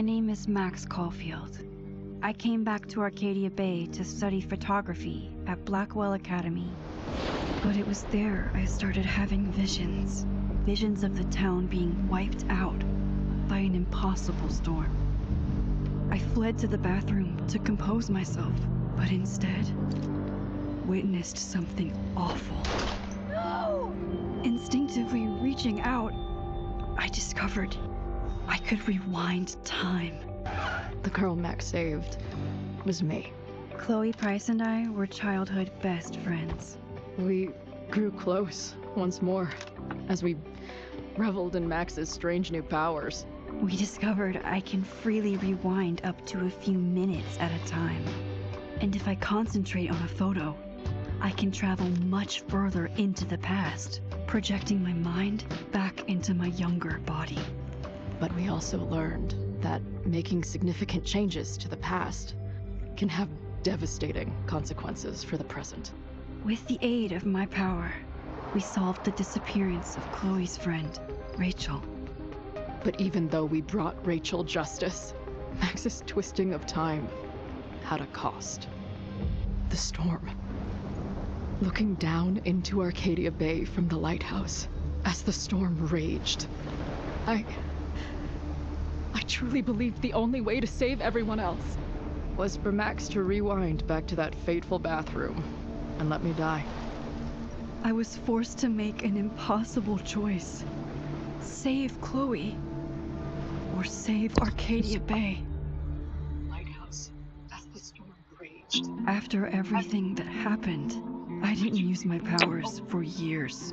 name is Max Caulfield. I came back to Arcadia Bay to study photography at Blackwell Academy. But it was there I started having visions. Visions of the town being wiped out by an impossible storm. I fled to the bathroom to compose myself, but instead witnessed something awful. No! Instinctively reaching out, I discovered I could rewind time. The girl Max saved was me. Chloe Price and I were childhood best friends. We grew close once more as we reveled in Max's strange new powers. We discovered I can freely rewind up to a few minutes at a time. And if I concentrate on a photo, I can travel much further into the past, projecting my mind back into my younger body. But we also learned that making significant changes to the past can have devastating consequences for the present. With the aid of my power, we solved the disappearance of Chloe's friend, Rachel. But even though we brought Rachel justice, Max's twisting of time had a cost. The storm. Looking down into Arcadia Bay from the lighthouse as the storm raged, I truly believed the only way to save everyone else was for Max to rewind back to that fateful bathroom and let me die. I was forced to make an impossible choice. Save Chloe, or save Arcadia Bay. Lighthouse, as the storm raged. After everything that happened, I didn't use my powers for years.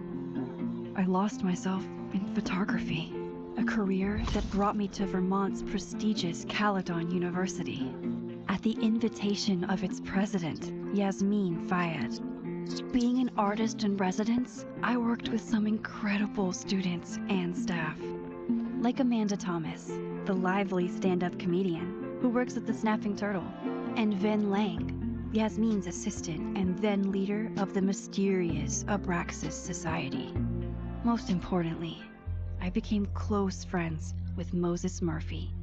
I lost myself in photography, a career that brought me to Vermont's prestigious Caledon University, at the invitation of its president, Yasmin Fayed. Being an artist in residence, I worked with some incredible students and staff, like Amanda Thomas, the lively stand-up comedian who works at the Snapping Turtle, and Vin Lang, Yasmin's assistant and then leader of the mysterious Abraxas Society. Most importantly, I became close friends with Moses Murphy,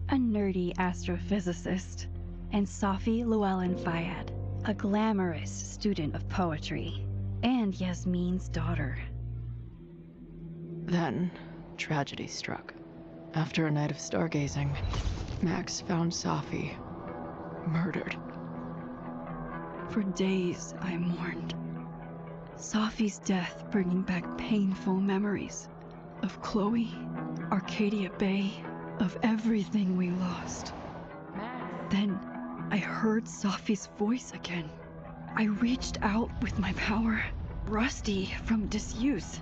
a nerdy astrophysicist, and Safi Llewellyn Fayed, a glamorous student of poetry, and Yasmin's daughter. Then, tragedy struck. After a night of stargazing, Max found Safi murdered. For days, I mourned. Safi's death bringing back painful memories of Chloe, Arcadia Bay, of everything we lost. Then, I heard Safi's voice again. I reached out with my power, rusty from disuse,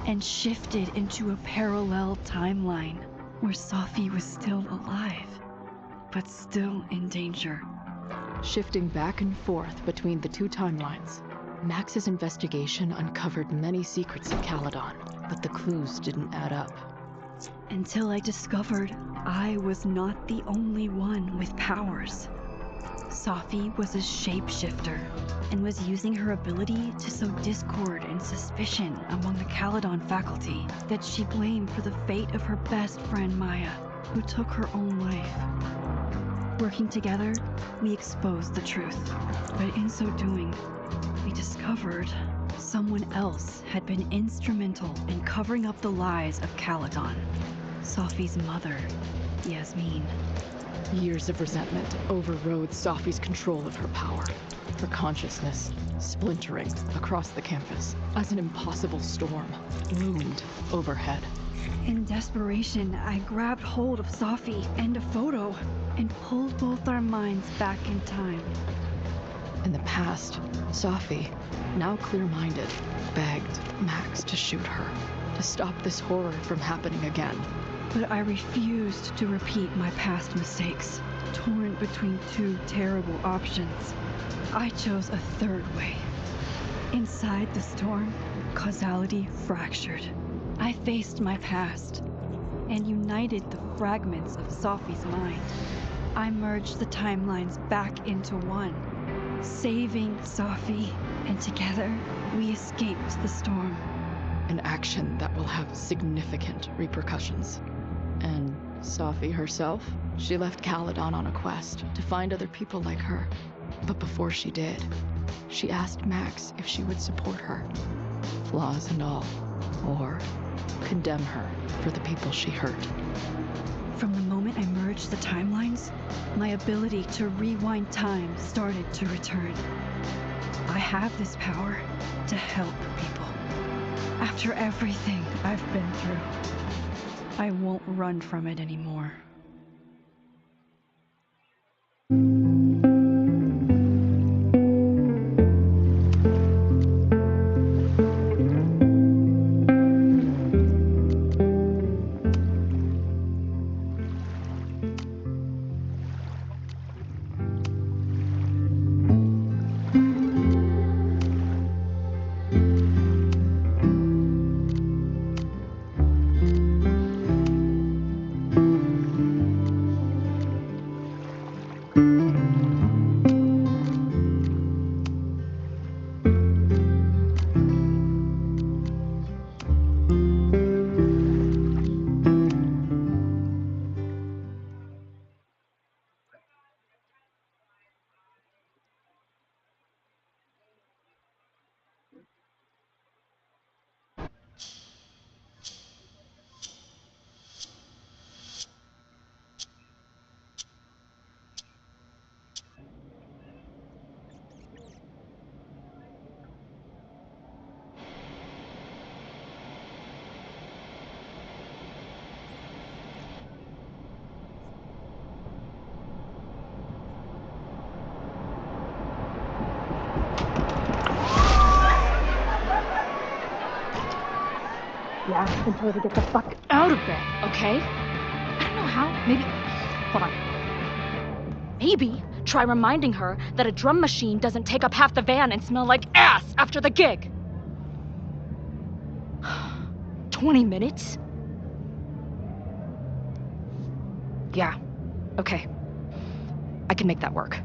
and shifted into a parallel timeline where Safi was still alive, but still in danger. Shifting back and forth between the two timelines, Max's investigation uncovered many secrets of Caledon, but the clues didn't add up. Until I discovered I was not the only one with powers. Safi was a shapeshifter and was using her ability to sow discord and suspicion among the Caledon faculty that she blamed for the fate of her best friend Maya, who took her own life. Working together, we exposed the truth, but in so doing, we discovered someone else had been instrumental in covering up the lies of Caledon. Safi's mother, Yasmin. Years of resentment overrode Safi's control of her power, her consciousness splintering across the campus as an impossible storm loomed overhead. In desperation, I grabbed hold of Safi and a photo and pulled both our minds back in time. In the past, Safi, now clear-minded, begged Max to shoot her, to stop this horror from happening again. But I refused to repeat my past mistakes, torn between two terrible options. I chose a third way. Inside the storm, causality fractured. I faced my past and united the fragments of Safi's mind. I merged the timelines back into one, saving Safi, and together we escaped the storm. An action that will have significant repercussions. And Safi herself. She left Caledon on a quest to find other people like her. But before she did, she asked Max if she would support her, flaws and all, or condemn her for the people she hurt. From the moment I merged the timelines, my ability to rewind time started to return. I have this power to help people. After everything I've been through, I won't run from it anymore. Yeah, and tell her to get the fuck out of bed, okay? I don't know how. Maybe. Hold on. Maybe try reminding her that a drum machine doesn't take up half the van and smell like ass after the gig. 20 minutes? Yeah. Okay. I can make that work.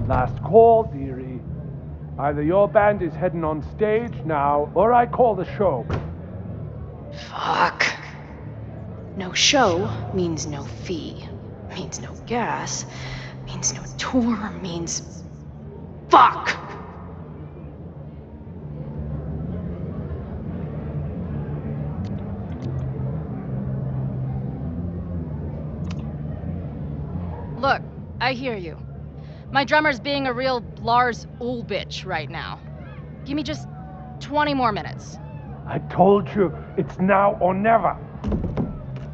Last call, dearie. Either your band is heading on stage now, or I call the show. Fuck. No show means no fee. Means no gas. Means no tour. Means... Fuck! Look, I hear you. My drummer's being a real Lars Ulrich right now. Give me just 20 more minutes. I told you, it's now or never.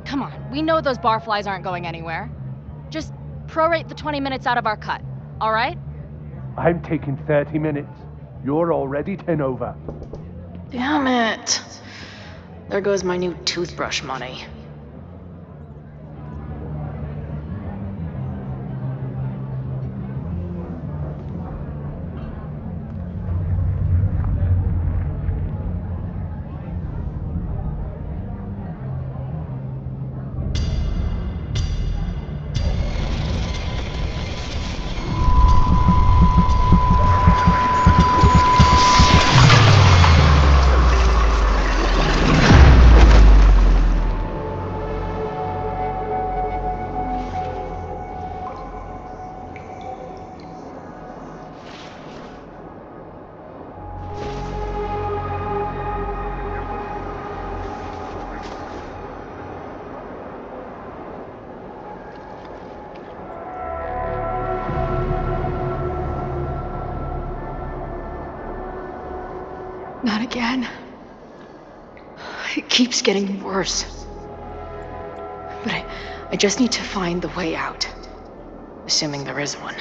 Come on, we know those barflies aren't going anywhere. Just prorate the 20 minutes out of our cut, all right? I'm taking 30 minutes. You're already 10 over. Damn it. There goes my new toothbrush money. Not again. It keeps getting worse. But I just need to find the way out. Assuming there is one.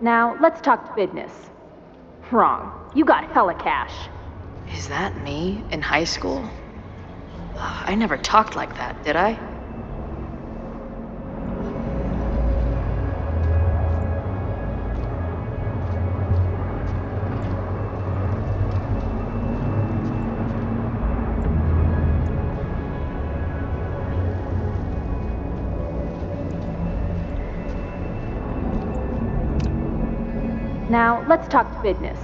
Now, let's talk business. Wrong. You got hella cash. Is that me in high school? I never talked like that, did I? Now, let's talk business.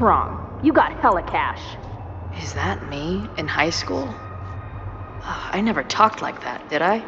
Wrong. You got hella cash. Is that me in high school? I never talked like that, did I?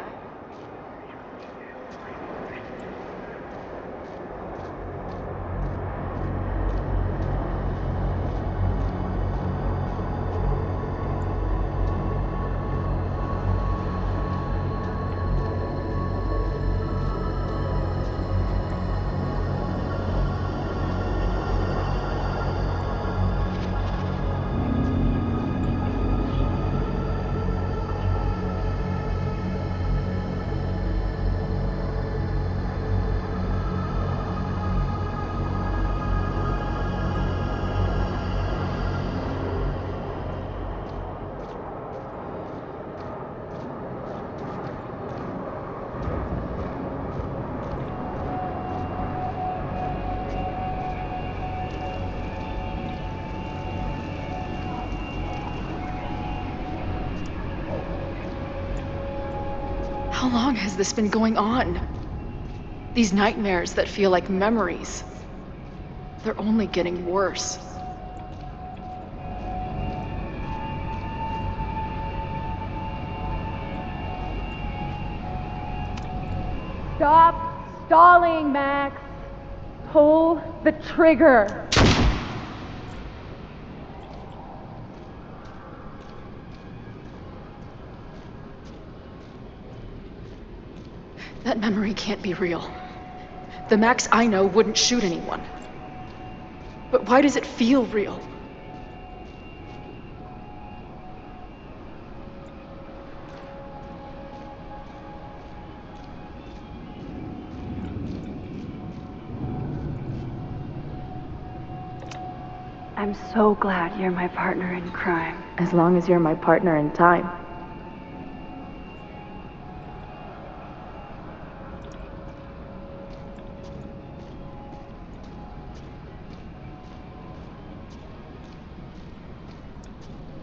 How long has this been going on? These nightmares that feel like memories. They're only getting worse. Stop stalling, Max. Pull the trigger. That memory can't be real. The Max I know wouldn't shoot anyone. But why does it feel real? I'm so glad you're my partner in crime. As long as you're my partner in time.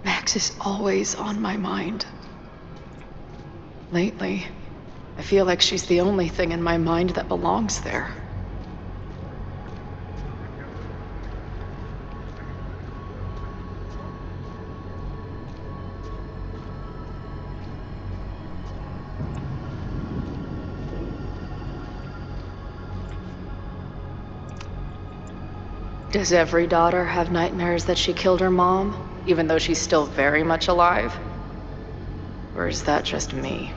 Max is always on my mind. Lately, I feel like she's the only thing in my mind that belongs there. Does every daughter have nightmares that she killed her mom, even though she's still very much alive? Or is that just me?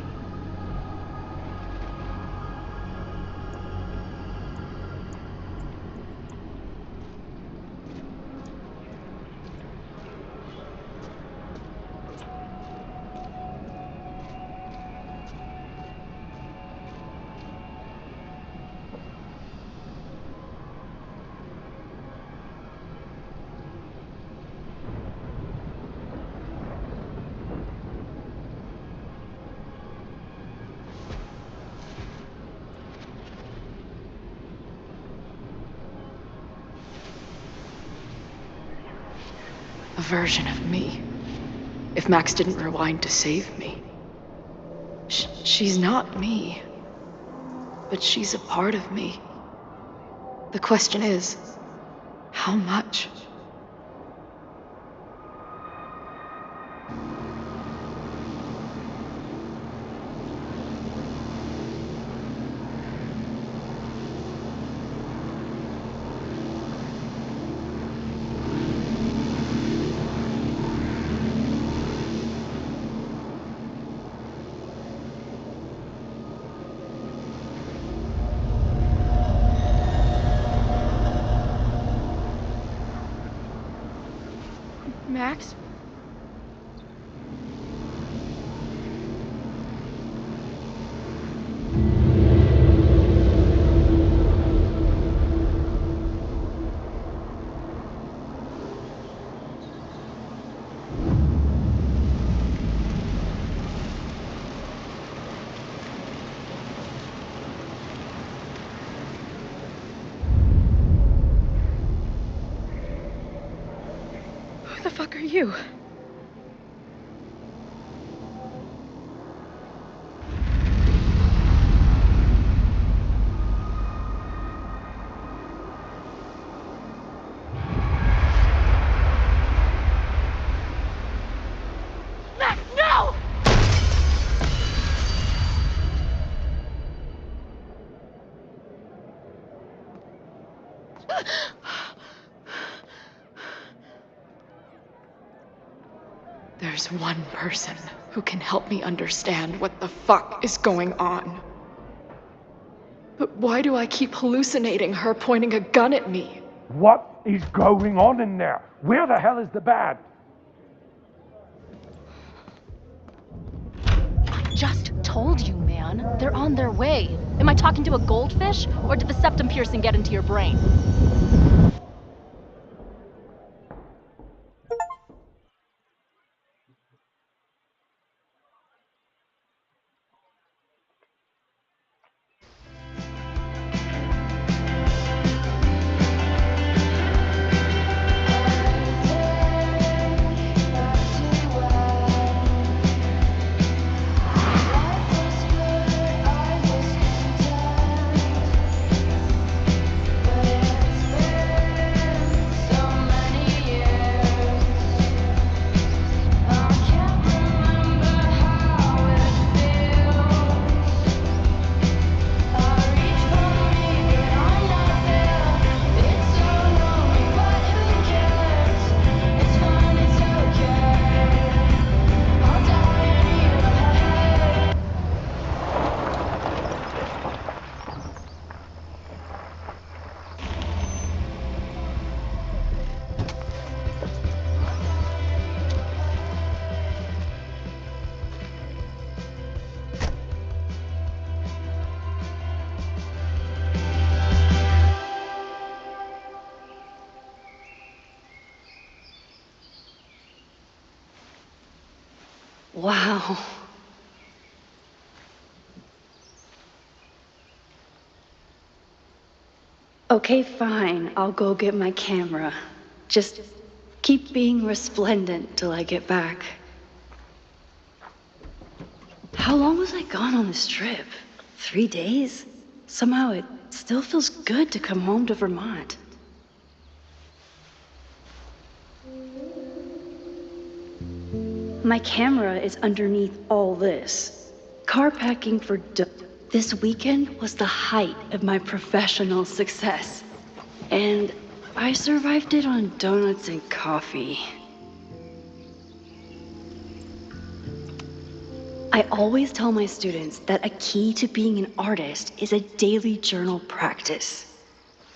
A version of me. If Max didn't rewind to save me. She's not me. But she's a part of me. The question is, how much? Max? Who the fuck are you? There's one person who can help me understand what the fuck is going on. But why do I keep hallucinating her pointing a gun at me? What is going on in there? Where the hell is the band? Just told you, man. They're on their way. Am I talking to a goldfish, or did the septum piercing get into your brain? Wow. Okay, fine. I'll go get my camera. Just keep being resplendent till I get back. How long was I gone on this trip? 3 days? Somehow it still feels good to come home to Vermont. My camera is underneath all this. Car packing for this weekend was the height of my professional success. And I survived it on donuts and coffee. I always tell my students that a key to being an artist is a daily journal practice.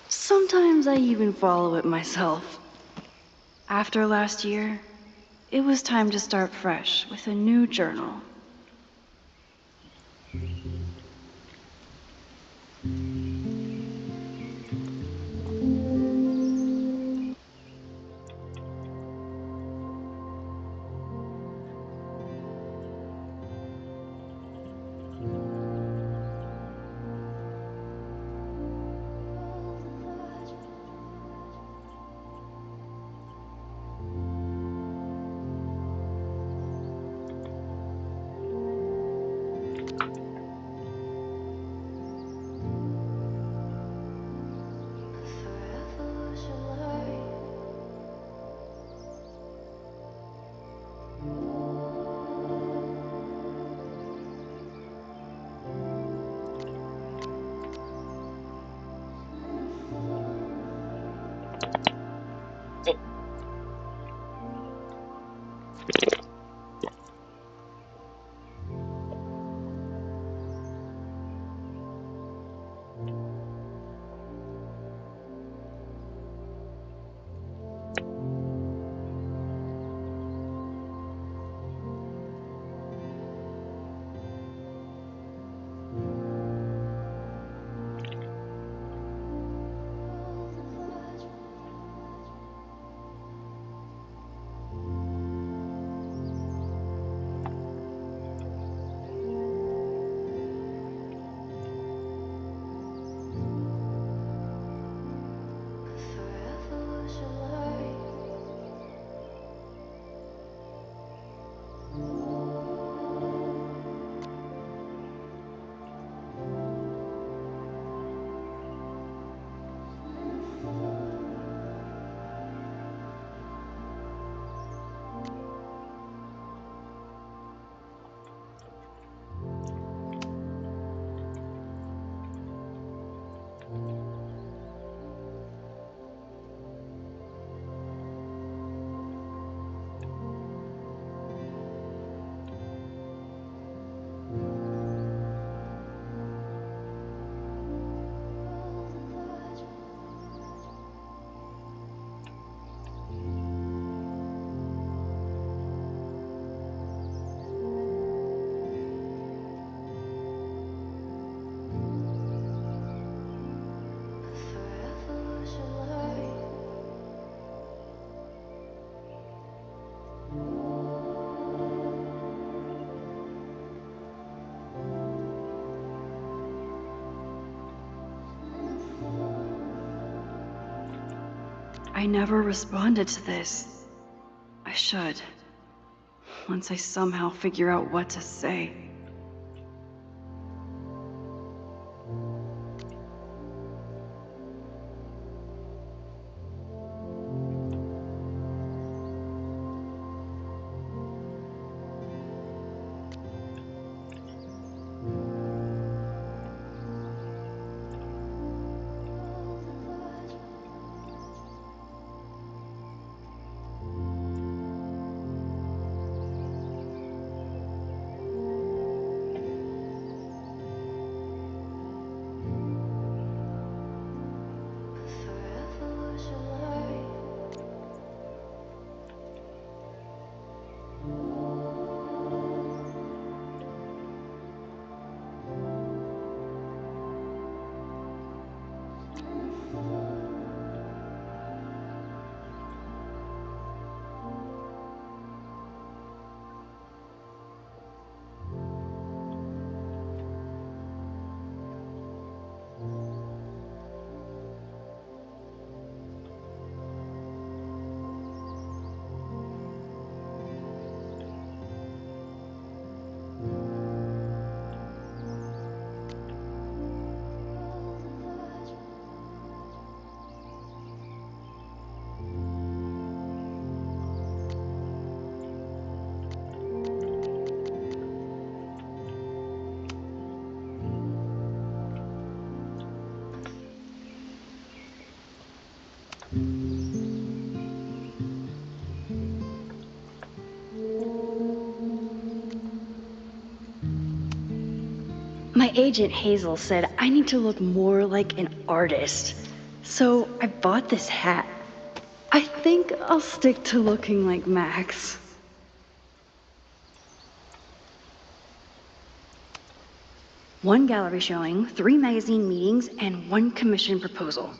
Sometimes I even follow it myself. After last year, it was time to start fresh with a new journal. I never responded to this. I should. Once I somehow figure out what to say. My agent Hazel said I need to look more like an artist, so I bought this hat. I think I'll stick to looking like Max. One gallery showing, 3 magazine meetings, and 1 commission proposal.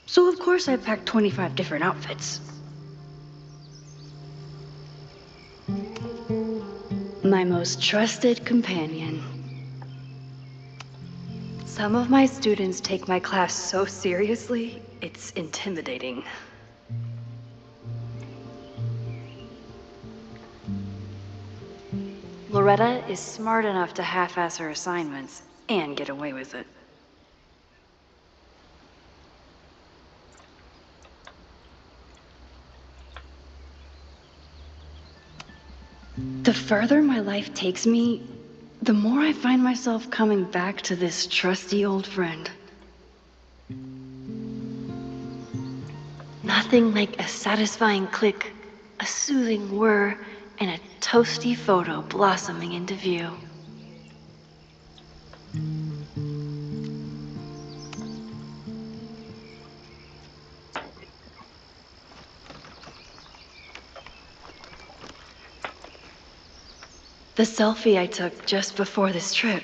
So of course I packed 25 different outfits. My most trusted companion. Some of my students take my class so seriously, it's intimidating. Loretta is smart enough to half-ass her assignments and get away with it. The further my life takes me, the more I find myself coming back to this trusty old friend. Nothing like a satisfying click, a soothing whir, and a toasty photo blossoming into view. The selfie I took just before this trip.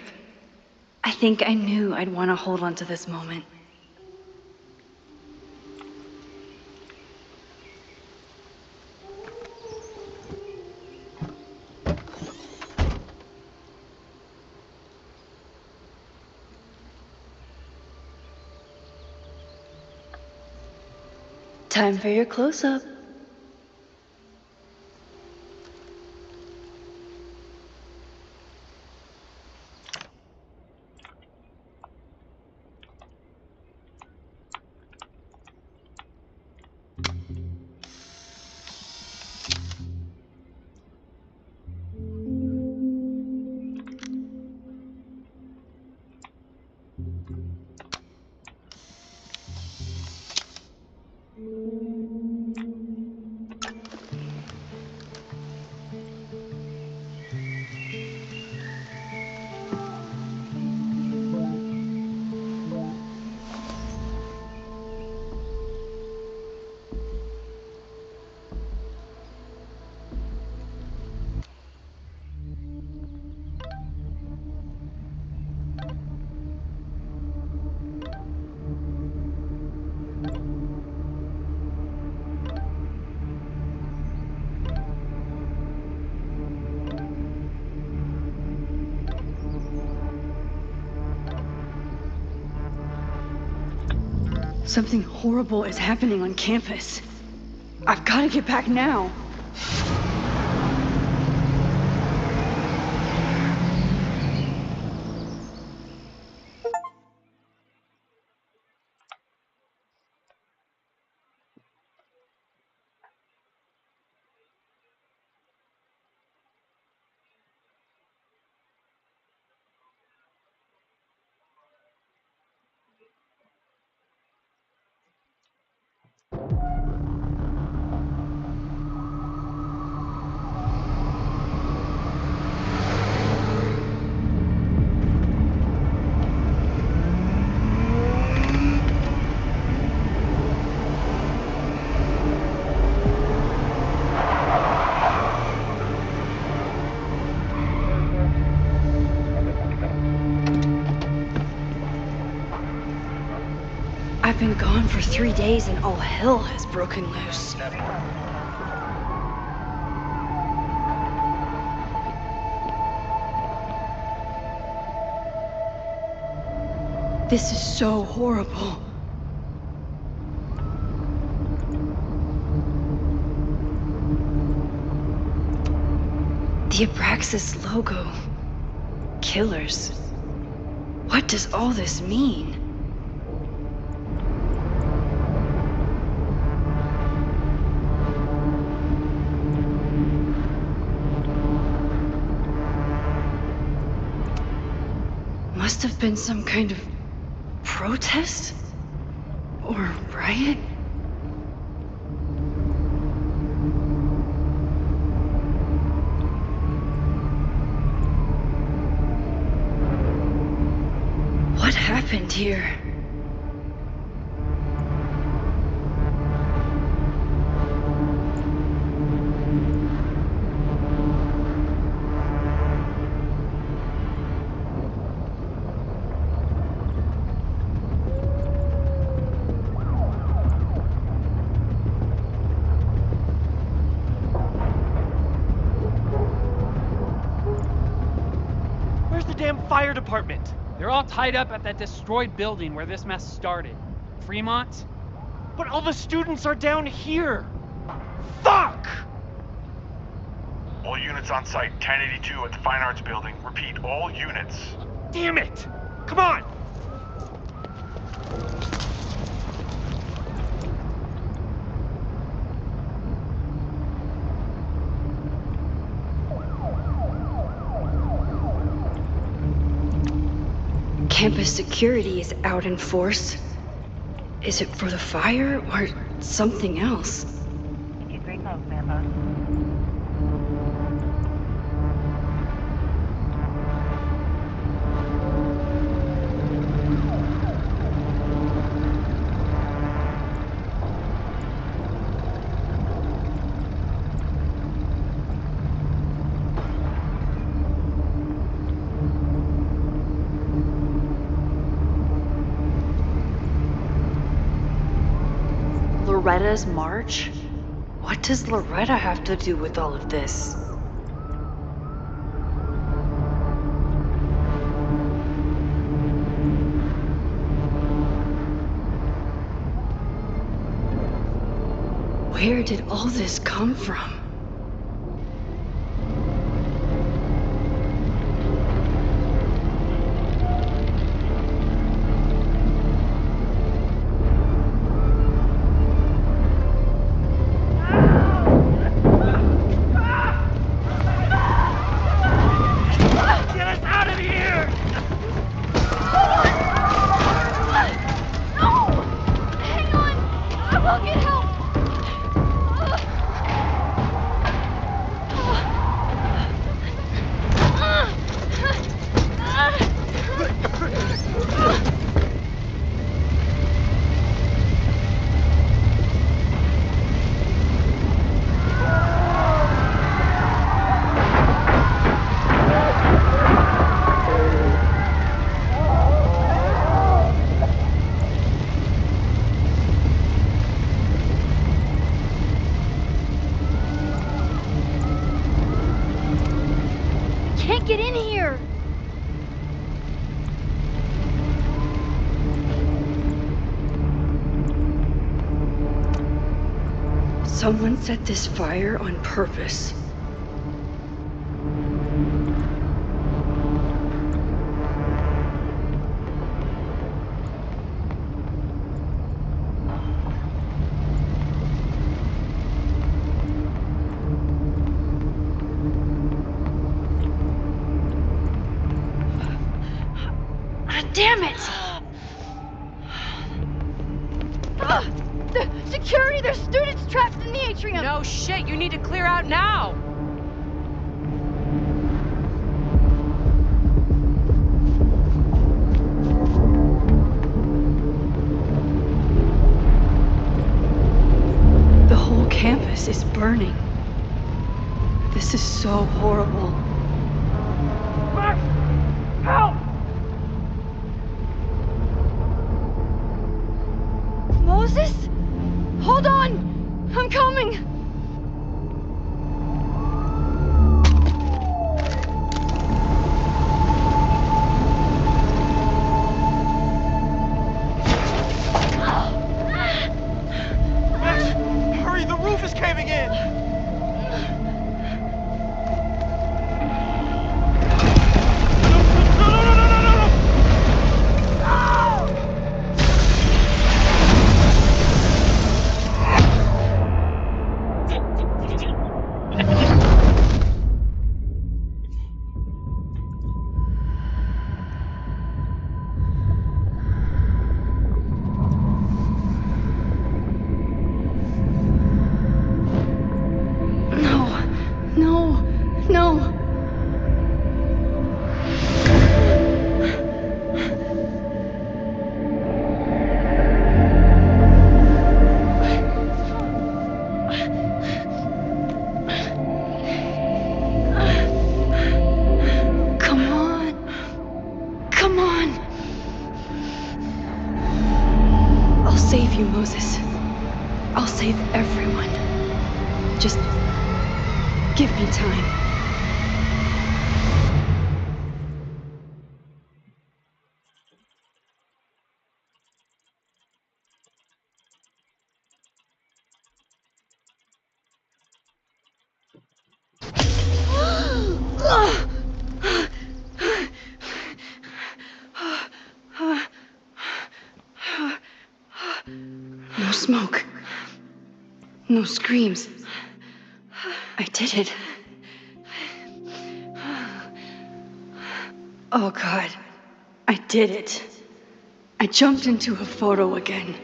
I think I knew I'd want to hold on to this moment. Time for your close-up. Something horrible is happening on campus. I've got to get back now. I've been gone for 3 days and all hell has broken loose. This is so horrible. The Abraxas logo. Killers. What does all this mean? Must have been some kind of protest? Or riot? What happened here? Where's the damn fire department? They're all tied up at that destroyed building where this mess started. Fremont? But all the students are down here! Fuck! All units on site, 1082 at the Fine Arts Building. Repeat, all units. Damn it! Come on! Campus security is out in force. Is it for the fire or something else? Loretta's march? What does Loretta have to do with all of this? Where did all this come from? Someone set this fire on purpose. Damn it! The security! There's students trapped in the atrium! No shit, you need to clear out now! The whole campus is burning. This is so horrible. Max! Help! Moses? Hold on! I'm coming! Max, hurry, the roof is caving in! I'll save you, Moses. I'll save everyone. Just give me time. No smoke. No screams. I did it. Oh God, I did it. I jumped into a photo again.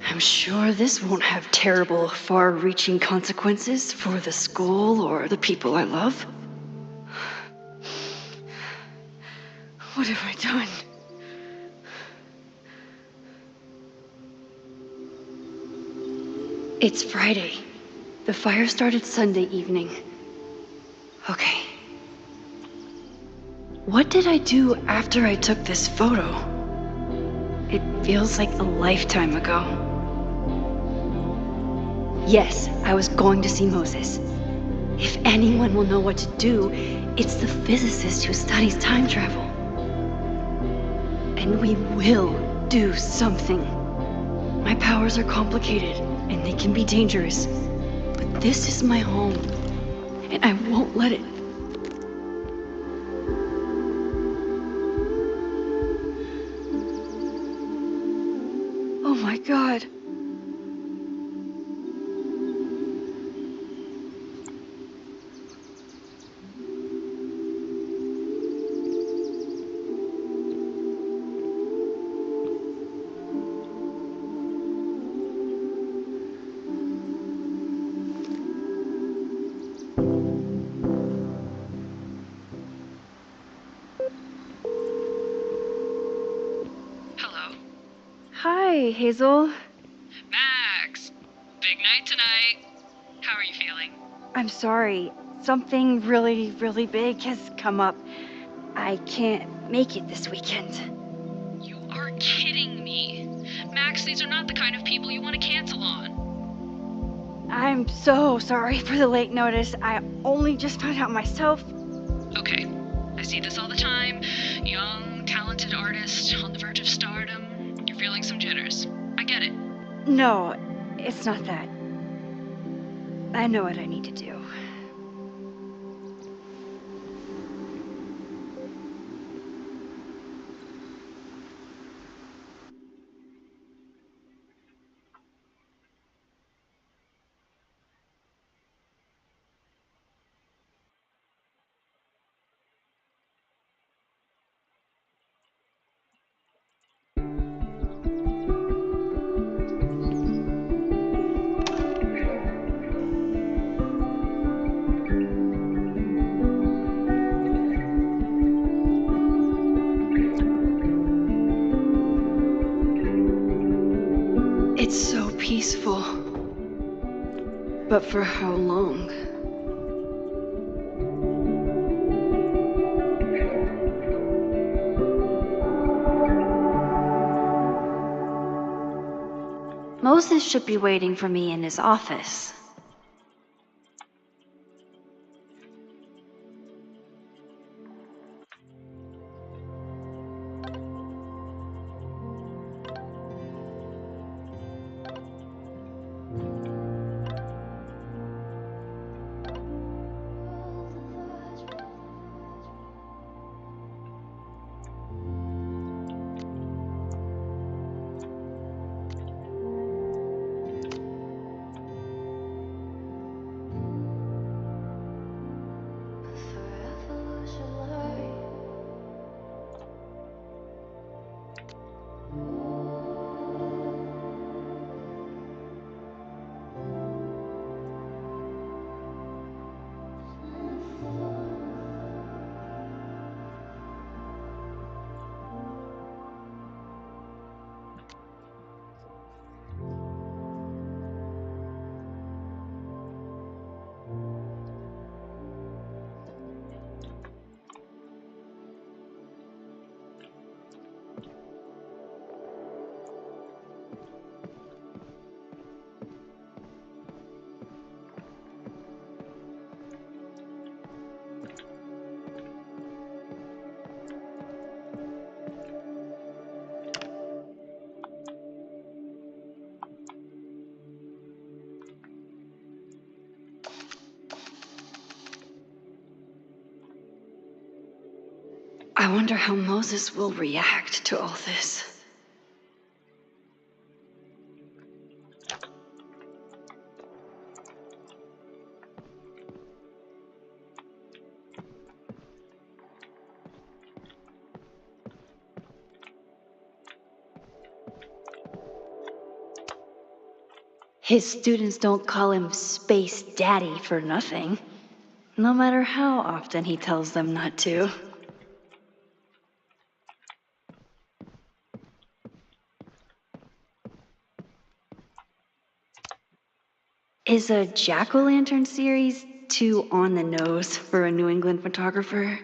I'm sure this won't have terrible, far-reaching consequences for the school or the people I love. What have I done? It's Friday. The fire started Sunday evening. Okay. What did I do after I took this photo? It feels like a lifetime ago. Yes, I was going to see Moses. If anyone will know what to do, it's the physicist who studies time travel. And we will do something. My powers are complicated, and they can be dangerous. But this is my home, and I won't let it. Oh my God. Hi, Hazel. Max! Big night tonight. How are you feeling? I'm sorry. Something really, really big has come up. I can't make it this weekend. You are kidding me. Max, these are not the kind of people you want to cancel on. I'm so sorry for the late notice. I only just found out myself. Okay, I see this all the time. Young, talented artist on the verge of stardom. You're feeling some jitters. I get it. No, It's not that. I know what I need to do. It's so peaceful. But for how long? Moses should be waiting for me in his office. I wonder how Moses will react to all this. His students don't call him Space Daddy for nothing, no matter how often he tells them not to. Is a jack-o'-lantern series too on the nose for a New England photographer?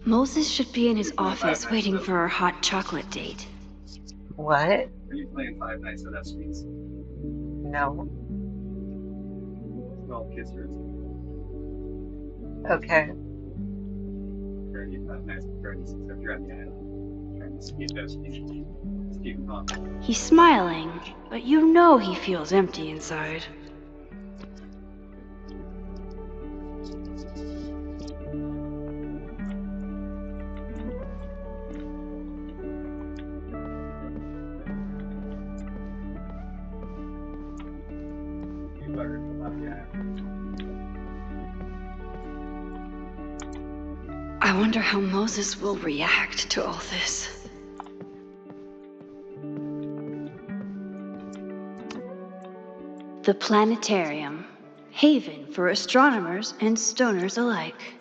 Moses should be in his office waiting for our hot chocolate date. What? Are you playing Five Nights at Freddy's? No. Well, kids are Okay. Freddy, Five Nights at Freddy's, except you're at the island. Trying to escape as Stephen Hawking. He's smiling, but you know he feels empty inside. I wonder how Moses will react to all this. The planetarium, haven for astronomers and stoners alike.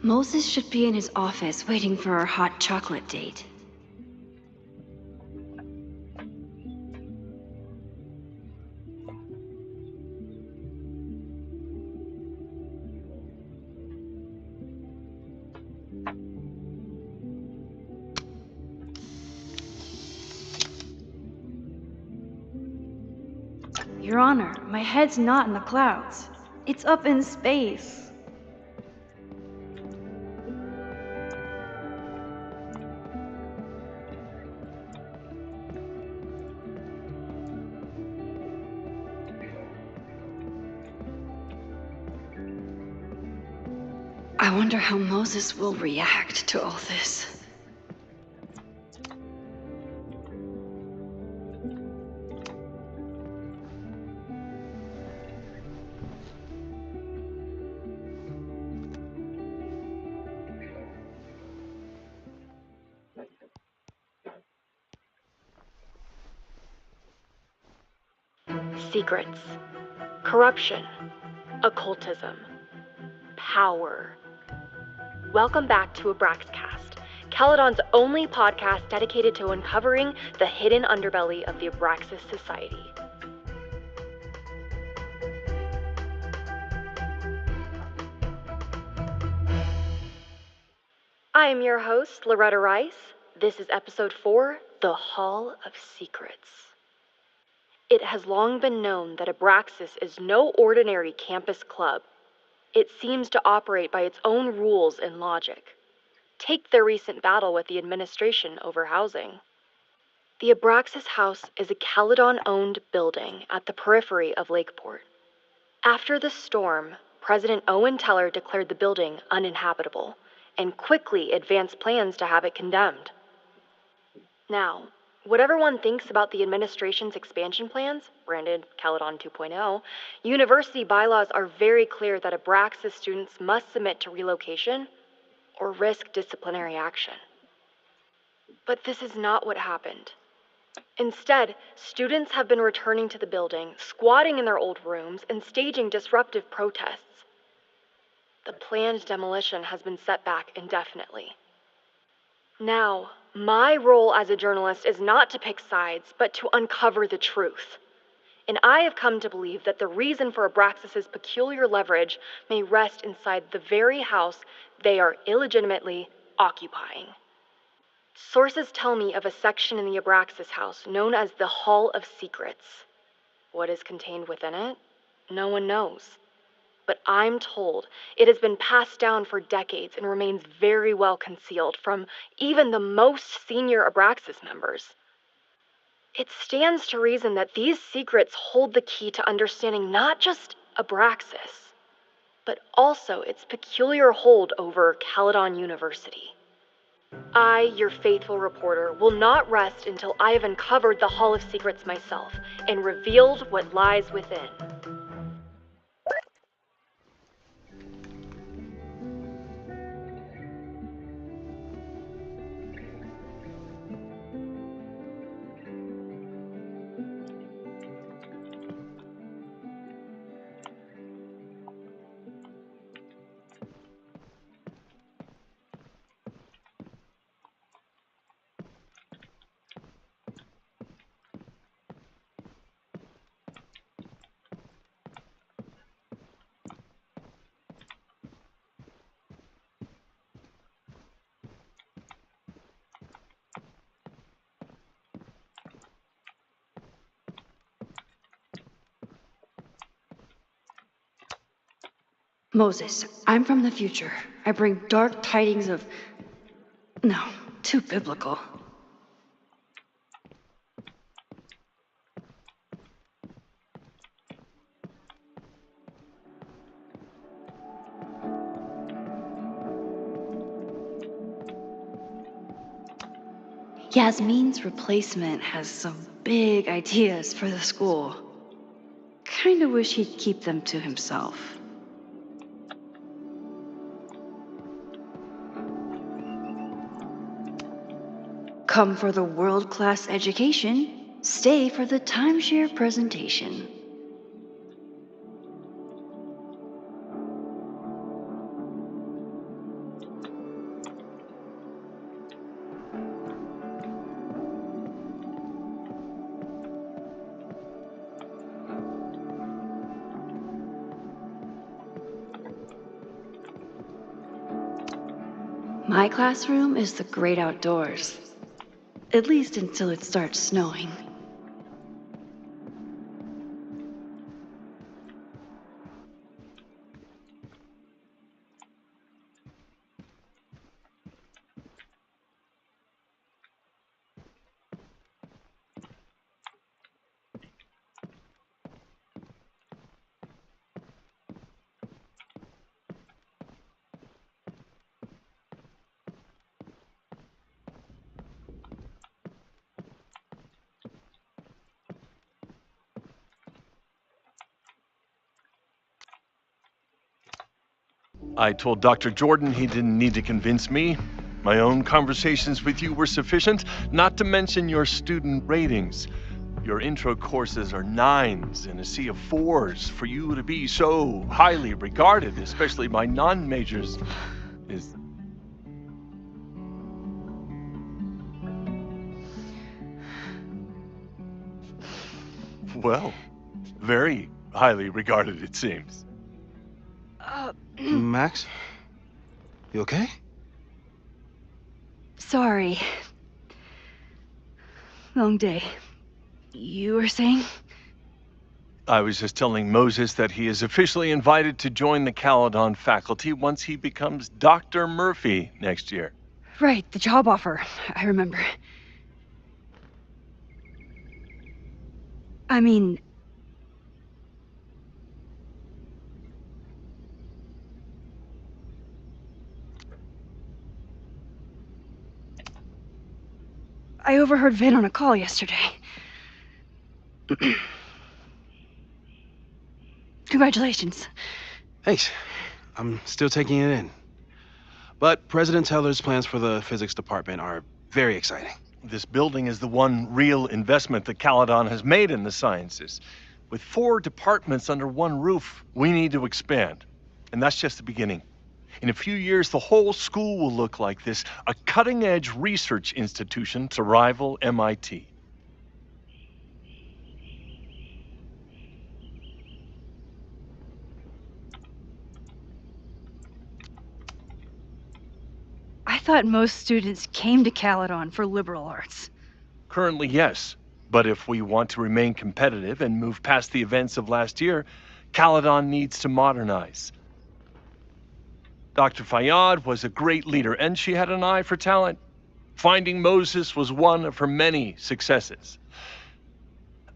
Moses should be in his office waiting for our hot chocolate date. Your Honor, my head's not in the clouds. It's up in space. I wonder how Moses will react to all this. Secrets, corruption, occultism, power. Welcome back to Abraxcast, Caledon's only podcast dedicated to uncovering the hidden underbelly of the Abraxas Society. I am your host, Loretta Rice. This is episode 4, The Hall of Secrets. It has long been known that Abraxas is no ordinary campus club. It seems to operate by its own rules and logic. Take their recent battle with the administration over housing. The Abraxas House is a Caledon-owned building at the periphery of Lakeport. After the storm, President Owen Teller declared the building uninhabitable and quickly advanced plans to have it condemned. Now, whatever one thinks about the administration's expansion plans, branded Caledon 2.0, university bylaws are very clear that Abraxas students must submit to relocation or risk disciplinary action. But this is not what happened. Instead, students have been returning to the building, squatting in their old rooms, and staging disruptive protests. The planned demolition has been set back indefinitely. Now, my role as a journalist is not to pick sides, but to uncover the truth. And I have come to believe that the reason for Abraxas' peculiar leverage may rest inside the very house they are illegitimately occupying. Sources tell me of a section in the Abraxas house known as the Hall of Secrets. What is contained within it? No one knows. But I'm told it has been passed down for decades and remains very well concealed from even the most senior Abraxas members. It stands to reason that these secrets hold the key to understanding not just Abraxas, but also its peculiar hold over Caledon University. I, your faithful reporter, will not rest until I have uncovered the Hall of Secrets myself and revealed what lies within. Moses, I'm from the future. I bring dark tidings of... No, too biblical. Yasmin's replacement has some big ideas for the school. Kinda wish he'd keep them to himself. Come for the world-class education, stay for the timeshare presentation. My classroom is the great outdoors. At least until it starts snowing. I told Dr. Jordan he didn't need to convince me. My own conversations with you were sufficient, not to mention your student ratings. Your intro courses are 9s in a sea of 4s. For you to be so highly regarded, especially by non-majors, is... well, very highly regarded, it seems. Max? You okay? Sorry. Long day. You were saying? I was just telling Moses that he is officially invited to join the Caledon faculty once he becomes Dr. Murphy next year. Right, the job offer. I remember. I mean... I overheard Vin on a call yesterday. Congratulations. Thanks. I'm still taking it in. But President Teller's plans for the physics department are very exciting. This building is the one real investment that Caledon has made in the sciences. With 4 departments under one roof, we need to expand. And that's just the beginning. In a few years, the whole school will look like this, a cutting-edge research institution to rival MIT. I thought most students came to Caledon for liberal arts. Currently, yes. But if we want to remain competitive and move past the events of last year, Caledon needs to modernize. Dr. Fayyad was a great leader, and she had an eye for talent. Finding Moses was one of her many successes.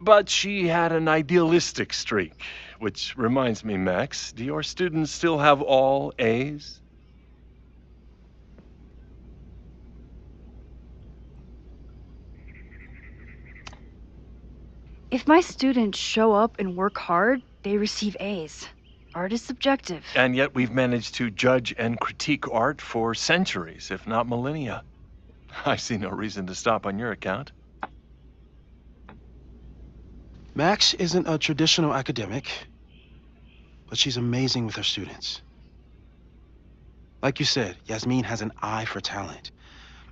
But she had an idealistic streak, which reminds me, Max, do your students still have all A's? If my students show up and work hard, they receive A's. Art is subjective. And yet we've managed to judge and critique art for centuries, if not millennia. I see no reason to stop on your account. Max isn't a traditional academic, but she's amazing with her students. Like you said, Yasmin has an eye for talent.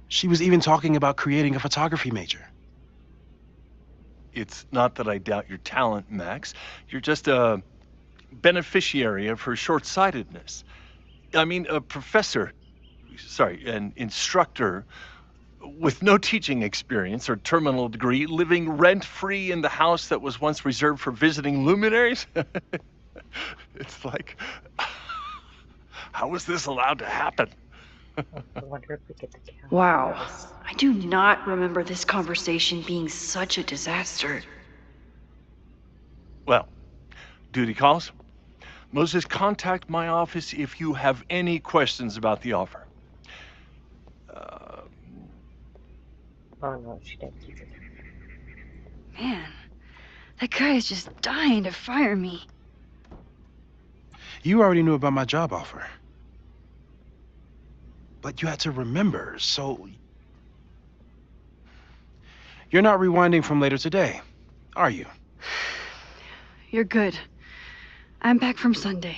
She was even talking about creating a photography major. It's not that I doubt your talent, Max. You're just a beneficiary of her short-sightedness. I mean, an instructor with no teaching experience or terminal degree, living rent-free in the house that was once reserved for visiting luminaries? It's like, how was this allowed to happen? I wonder if we get the camera. Wow. I do not remember this conversation being such a disaster. Well, duty calls. Moses, contact my office if you have any questions about the offer. Oh no, she didn't keep it. Man, that guy is just dying to fire me. You already knew about my job offer. But you had to remember, so... You're not rewinding from later today, are you? You're good. I'm back from Sunday.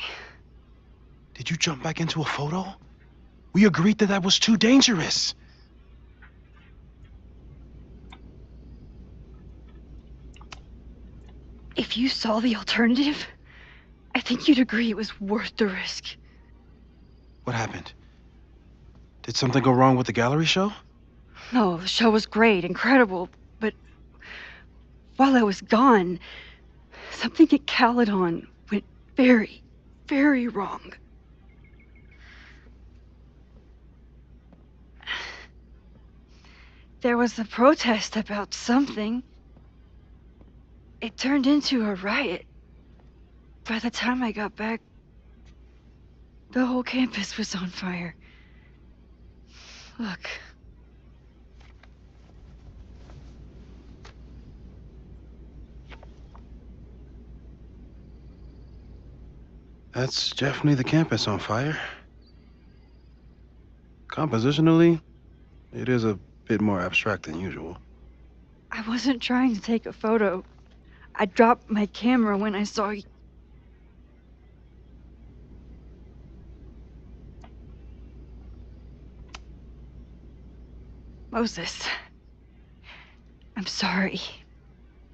Did you jump back into a photo? We agreed that that was too dangerous. If you saw the alternative, I think you'd agree it was worth the risk. What happened? Did something go wrong with the gallery show? No, the show was great, incredible, but while I was gone, something at Caledon went very, very wrong. There was a protest about something. It turned into a riot. By the time I got back, the whole campus was on fire. Look. That's definitely the campus on fire. Compositionally, it is a bit more abstract than usual. I wasn't trying to take a photo. I dropped my camera when I saw you. Moses, I'm sorry,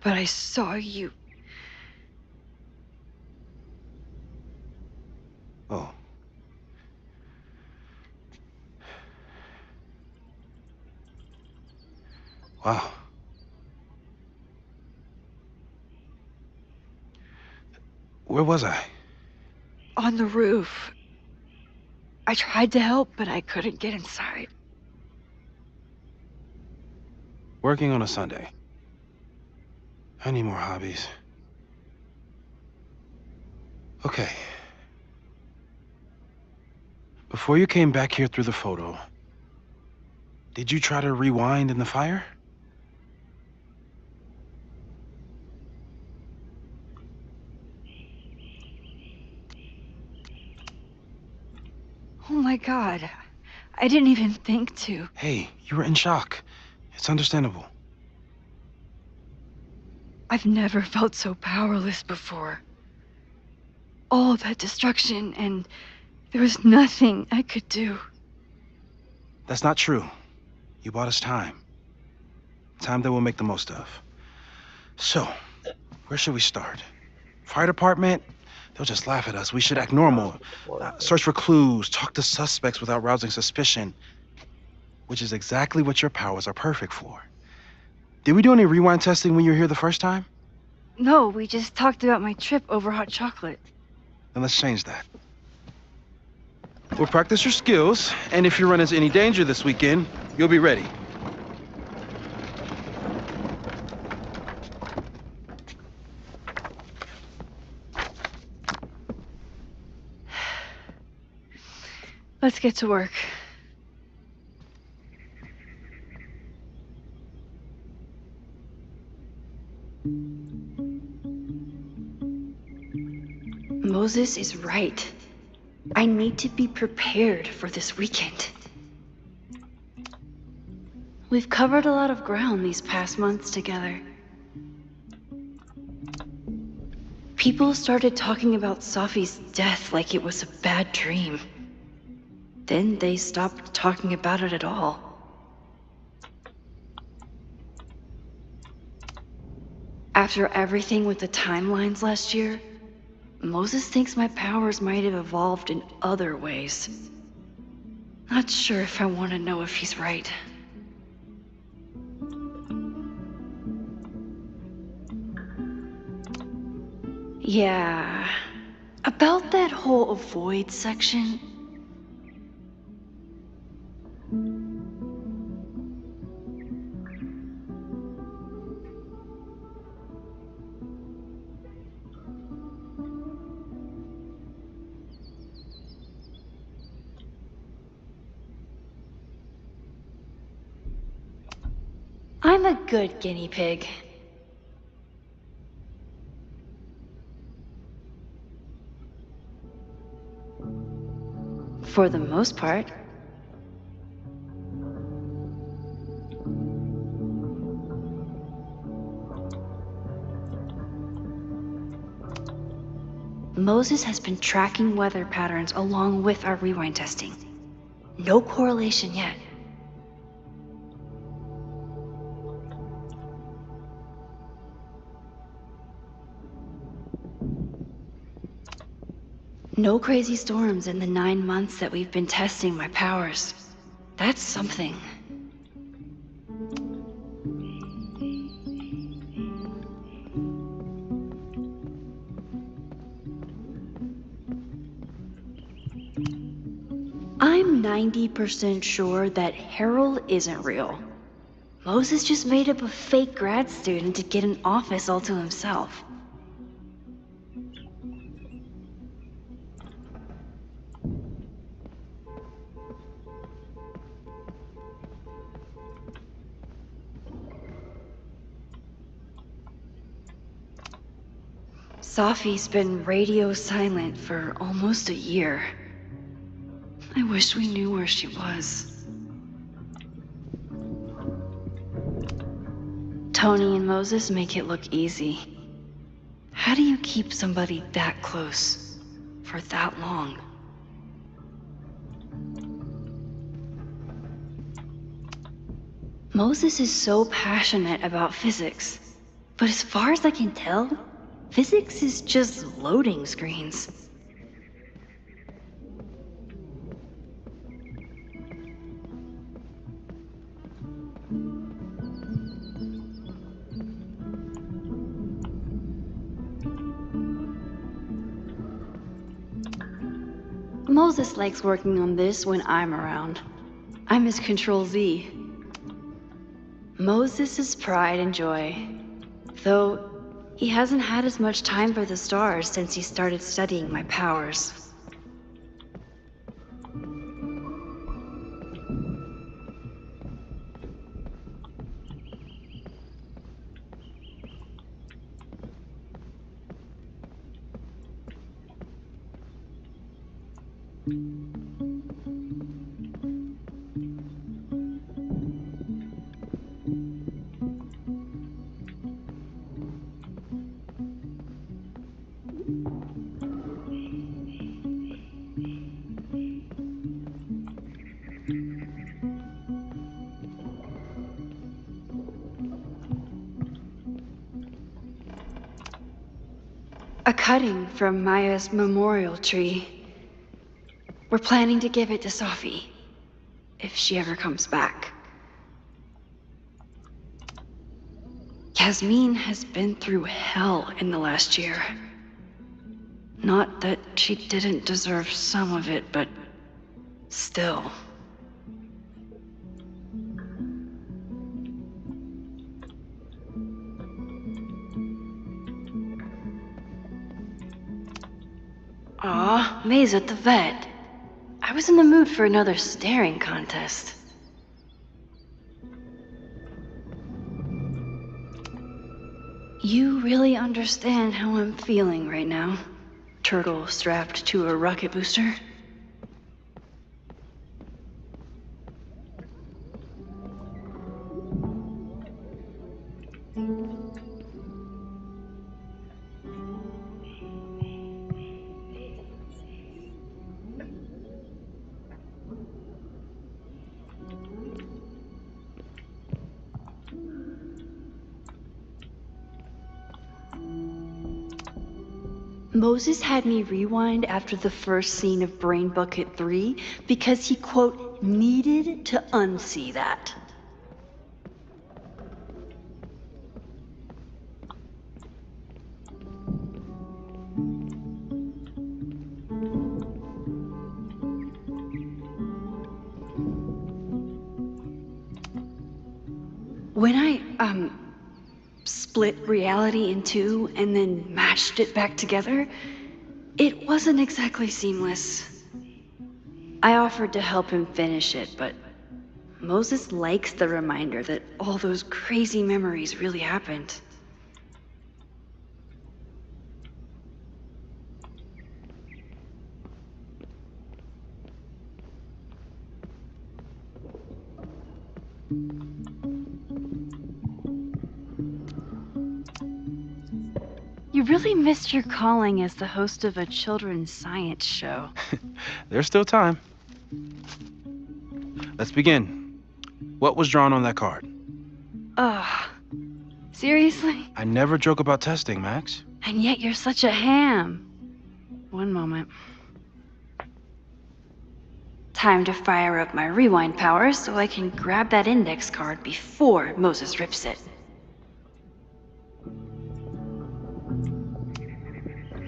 but I saw you. Oh. Wow. Where was I? On the roof. I tried to help, but I couldn't get inside. Working on a Sunday. I need more hobbies. Okay. Before you came back here through the photo, did you try to rewind in the fire? Oh my God. I didn't even think to. Hey, you were in shock. It's understandable. I've never felt so powerless before. All that destruction, and there was nothing I could do. That's not true. You bought us time. Time that we'll make the most of. So, where should we start? Fire department? They'll just laugh at us. We should act normal. Search for clues, talk to suspects without rousing suspicion. Which is exactly what your powers are perfect for. Did we do any rewind testing when you were here the first time? No, we just talked about my trip over hot chocolate. Then let's change that. We'll practice your skills, and if you run into any danger this weekend, you'll be ready. Let's get to work. Moses is right. I need to be prepared for this weekend. We've covered a lot of ground these past months together. People started talking about Safi's death like it was a bad dream. Then they stopped talking about it at all. After everything with the timelines last year, Moses thinks my powers might have evolved in other ways. Not sure if I want to know if he's right. Yeah, about that whole avoid section. I'm a good guinea pig. For the most part. Moses has been tracking weather patterns along with our rewind testing. No correlation yet. No crazy storms in the 9 months that we've been testing my powers. That's something. I'm 90% sure that Harold isn't real. Moses just made up a fake grad student to get an office all to himself. Safi's been radio silent for almost a year. I wish we knew where she was. Tony and Moses make it look easy. How do you keep somebody that close for that long? Moses is so passionate about physics, but as far as I can tell, physics is just loading screens. Moses likes working on this when I'm around. I'm his Control-Z. Moses' pride and joy, though he hasn't had as much time for the stars since he started studying my powers. A cutting from Maya's memorial tree. We're planning to give it to Safi, if she ever comes back. Yasmin has been through hell in the last year. Not that she didn't deserve some of it, but still. Aw, May's at the vet. I was in the mood for another staring contest. You really understand how I'm feeling right now, turtle strapped to a rocket booster? Moses had me rewind after the first scene of Brain Bucket 3 because he, quote, needed to unsee that. When I, split reality in two and then mashed it back together, it wasn't exactly seamless. I offered to help him finish it, but Moses likes the reminder that all those crazy memories really happened. You really missed your calling as the host of a children's science show. There's still time. Let's begin. What was drawn on that card? Ugh. Seriously? I never joke about testing, Max. And yet you're such a ham. One moment. Time to fire up my rewind powers so I can grab that index card before Moses rips it.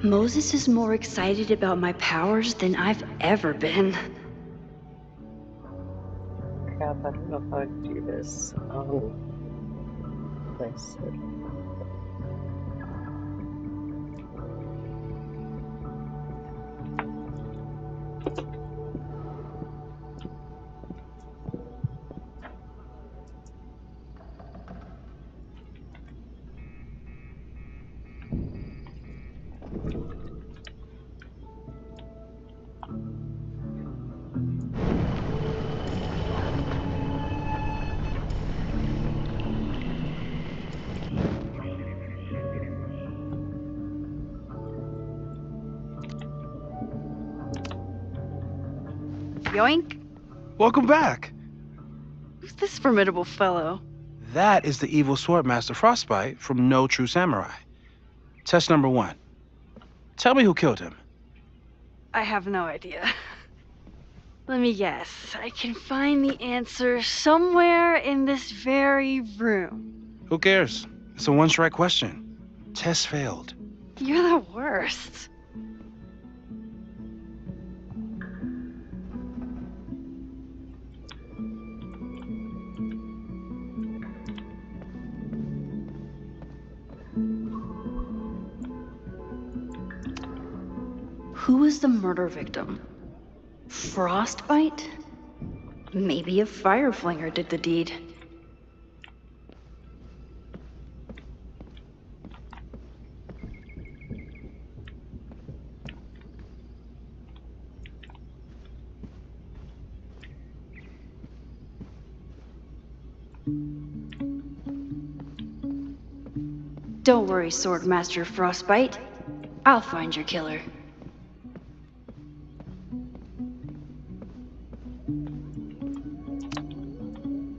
Moses is more excited about my powers than I've ever been. Crap, I don't know how to do this. Let's see. Yoink! Welcome back. Who's this formidable fellow? That is the evil Swordmaster Frostbite from No True Samurai. Test number 1. Tell me who killed him. I have no idea. Let me guess. I can find the answer somewhere in this very room. Who cares? It's a one-strike question. Test failed. You're the worst. Who was the murder victim? Frostbite? Maybe a Fireflinger did the deed. Don't worry, Swordmaster Frostbite. I'll find your killer.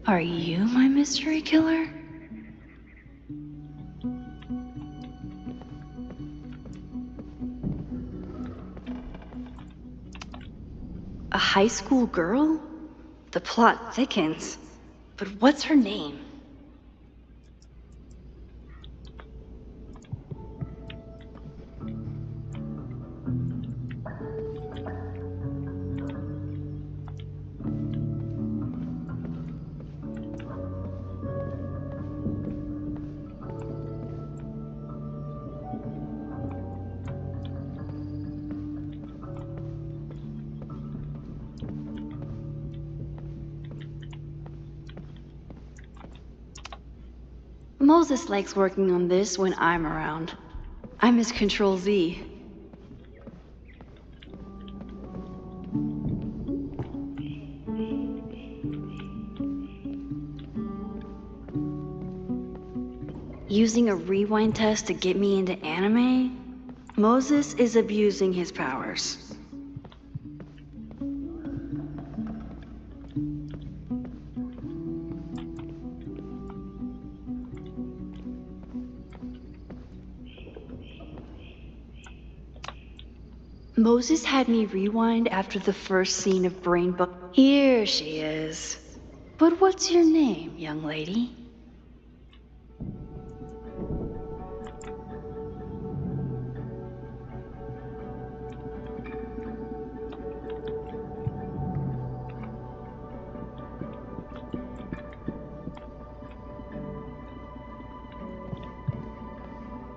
Are you my mystery killer? A high school girl? The plot thickens. But what's her name? Moses likes working on this when I'm around. I'm his Control-Z. Using a rewind test to get me into anime? Moses is abusing his powers. Moses had me rewind after the first scene of Brain Book. Here she is. But what's your name, young lady?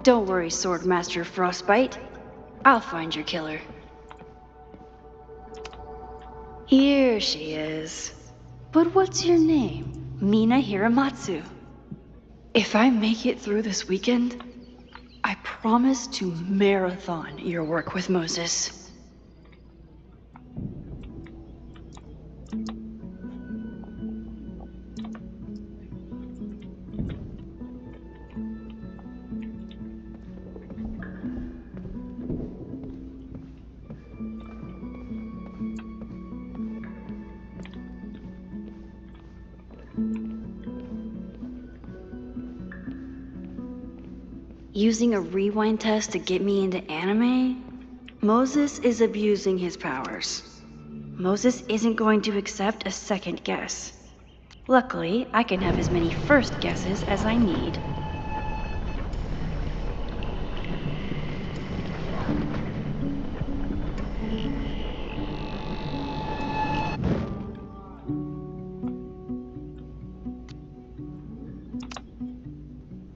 Don't worry, Swordmaster Frostbite. I'll find your killer. Here she is. But what's your name? Mina Hiramatsu. If I make it through this weekend, I promise to marathon your work with Moses. Using a rewind test to get me into anime? Moses is abusing his powers. Moses isn't going to accept a second guess. Luckily, I can have as many first guesses as I need.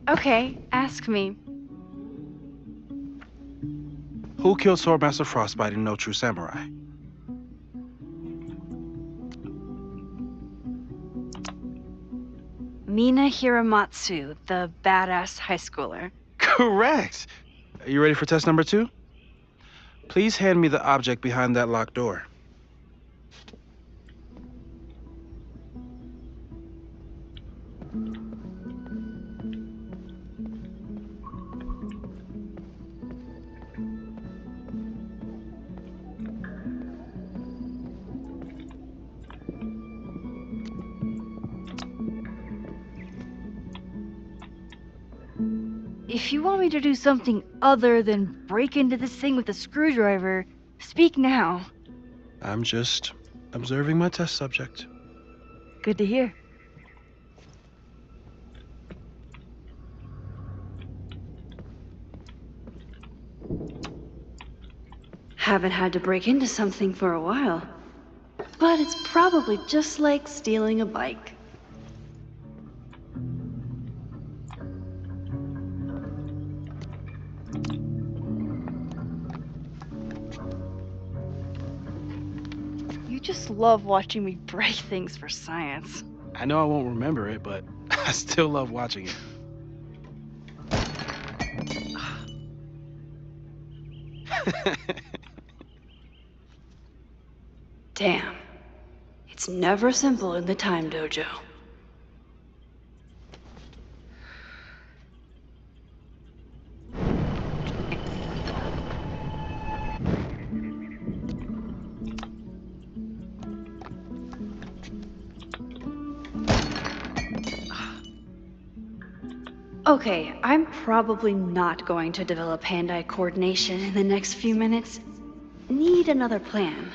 Okay, ask me. Who killed Swordmaster Frostbite in No True Samurai? Mina Hiramatsu, the badass high schooler. Correct! Are you ready for test number 2? Please hand me the object behind that locked door. If you want me to do something other than break into this thing with a screwdriver, speak now. I'm just observing my test subject. Good to hear. Haven't had to break into something for a while. But it's probably just like stealing a bike. You just love watching me break things for science. I know I won't remember it, but I still love watching it. Damn. It's never simple in the Time Dojo. Okay, I'm probably not going to develop hand-eye coordination in the next few minutes. Need another plan.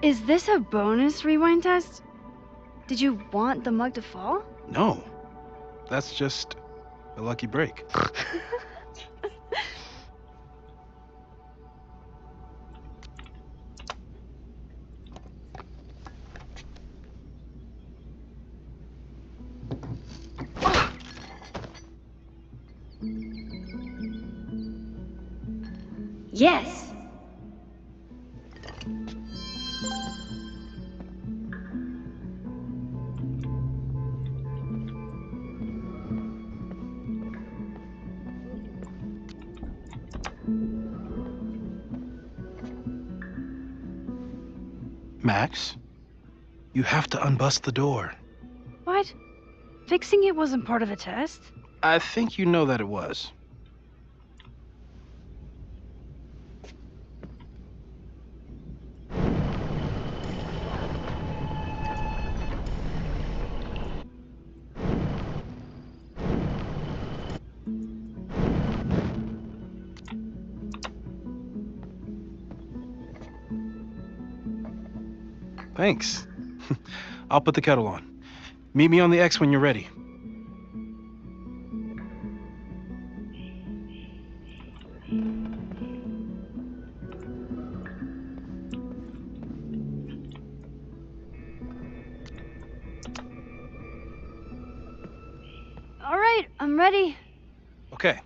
Is this a bonus rewind test? Did you want the mug to fall? No, that's just a lucky break. Yes! Max, you have to unbust the door. What? Fixing it wasn't part of the test? I think you know that it was. Thanks. I'll put the kettle on. Meet me on the X when you're ready. All right, I'm ready. Okay.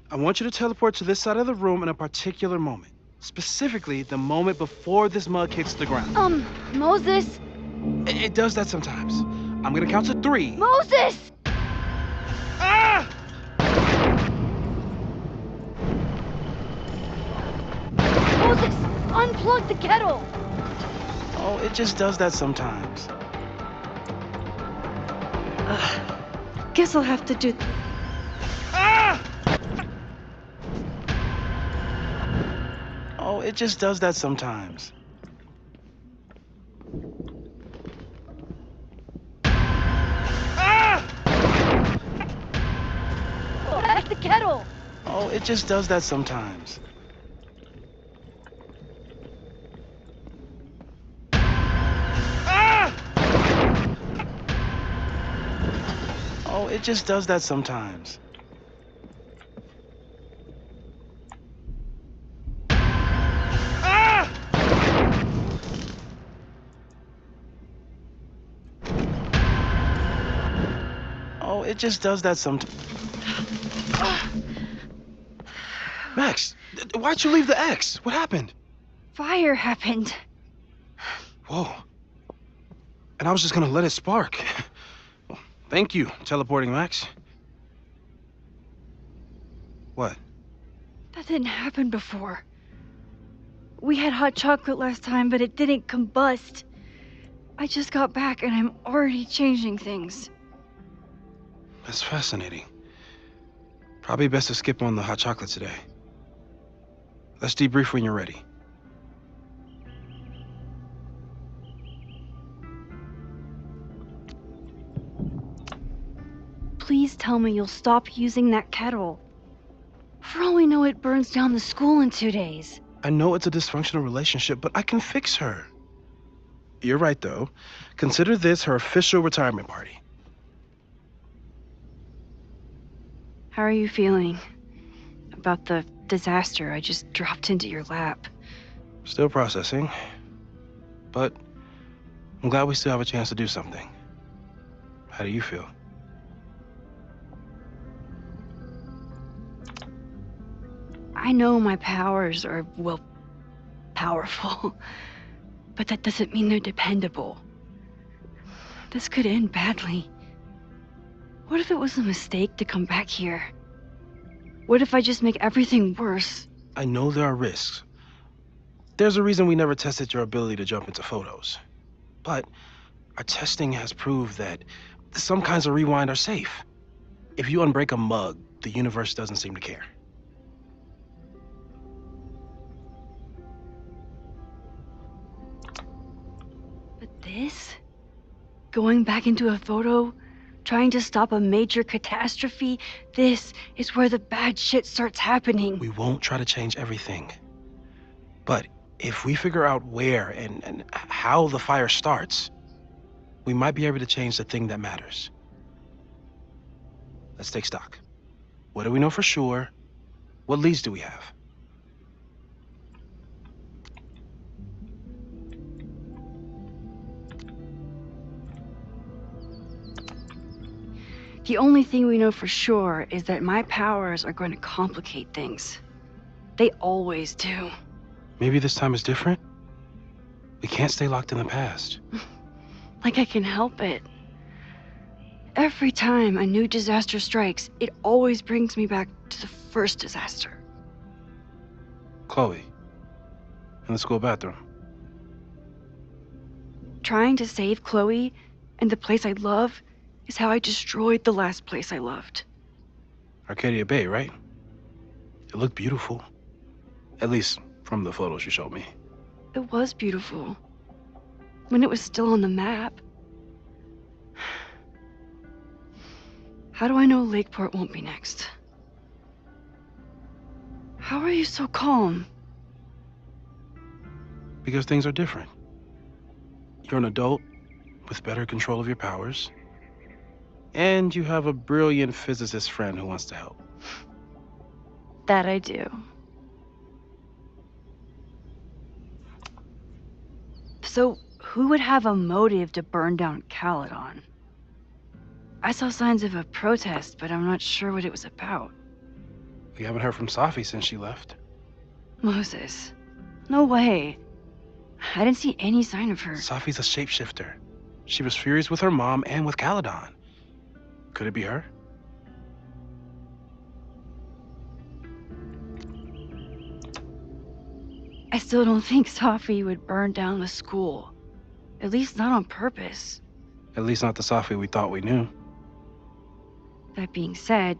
I want you to teleport to this side of the room in a particular moment. Specifically, the moment before this mug hits the ground. Moses! It does that sometimes. I'm gonna count to 3. Moses! Ah! Moses, unplug the kettle! Oh, it just does that sometimes. Guess I'll have to do... Ah! Oh, it just does that sometimes. Ah! Oh, that's the kettle! Oh, it just does that sometimes. Ah! Oh, it just does that sometimes. Ah! Oh, it just does that sometimes. Max, why'd you leave the X? What happened? Fire happened. Whoa. And I was just gonna let it spark. Well, thank you, teleporting Max. What? That didn't happen before. We had hot chocolate last time, but it didn't combust. I just got back and I'm already changing things. That's fascinating. Probably best to skip on the hot chocolate today. Let's debrief when you're ready. Please tell me you'll stop using that kettle. For all we know, it burns down the school in 2 days. I know it's a dysfunctional relationship, but I can fix her. You're right, though. Consider this her official retirement party. How are you feeling about the disaster I just dropped into your lap? Still processing. But I'm glad we still have a chance to do something. How do you feel? I know my powers are, well, powerful. But that doesn't mean they're dependable. This could end badly. What if it was a mistake to come back here? What if I just make everything worse? I know there are risks. There's a reason we never tested your ability to jump into photos. But our testing has proved that some kinds of rewind are safe. If you unbreak a mug, the universe doesn't seem to care. But this? Going back into a photo? Trying to stop a major catastrophe? This is where the bad shit starts happening. We won't try to change everything. But if we figure out where and how the fire starts, we might be able to change the thing that matters. Let's take stock. What do we know for sure? What leads do we have? The only thing we know for sure is that my powers are going to complicate things. They always do. Maybe this time is different? We can't stay locked in the past. Like I can help it. Every time a new disaster strikes, it always brings me back to the first disaster. Chloe, in the school bathroom. Trying to save Chloe and the place I love is how I destroyed the last place I loved. Arcadia Bay, right? It looked beautiful. At least from the photos you showed me. It was beautiful. When it was still on the map. How do I know Lakeport won't be next? How are you so calm? Because things are different. You're an adult, with better control of your powers. And you have a brilliant physicist friend who wants to help. That I do. So, who would have a motive to burn down Caledon? I saw signs of a protest, but I'm not sure what it was about. We haven't heard from Safi since she left. Moses. No way. I didn't see any sign of her. Safi's a shapeshifter. She was furious with her mom and with Caledon. Could it be her? I still don't think Safi would burn down the school. At least not on purpose. At least not the Safi we thought we knew. That being said,